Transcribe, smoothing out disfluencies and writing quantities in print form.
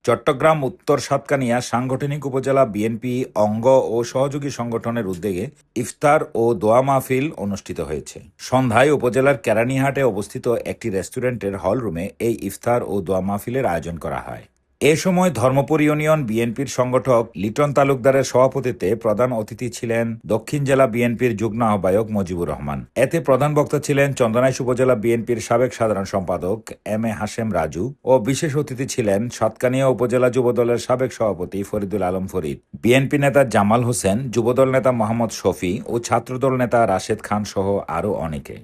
চট্টগ্রাম উত্তর সাতকানিয়া সাংগঠনিক উপজেলা বিএনপি অঙ্গ ও সহযোগী সংগঠনের উদ্যোগে ইফতার ও দোয়া মাহফিল অনুষ্ঠিত হয়েছে। সন্ধ্যায় উপজেলার কেরানীহাটে অবস্থিত একটি রেস্টুরেন্টের হলরুমে এই ইফতার ও দোয়া মাহফিলের আয়োজন করা হয়। এ সময় ধর্মপুর ইউনিয়ন বিএনপির সংগঠক লিটন তালুকদারের সভাপতিত্বে প্রধান অতিথি ছিলেন দক্ষিণ জেলা বিএনপির যুগ্ম আহ্বায়ক মজিবুর রহমান। এতে প্রধান বক্তা ছিলেন চন্দনাইশ উপজেলা বিএনপির সাবেক সাধারণ সম্পাদক এম এ হাশেম রাজু ও বিশেষ অতিথি ছিলেন সাতকানিয়া উপজেলা যুবদলের সাবেক সভাপতি ফরিদুল আলম ফরিদ, বিএনপি নেতা জামাল হোসেন, যুবদল নেতা মোহাম্মদ শফি ও ছাত্রদল নেতা রাশেদ খান সহ আরও অনেকে।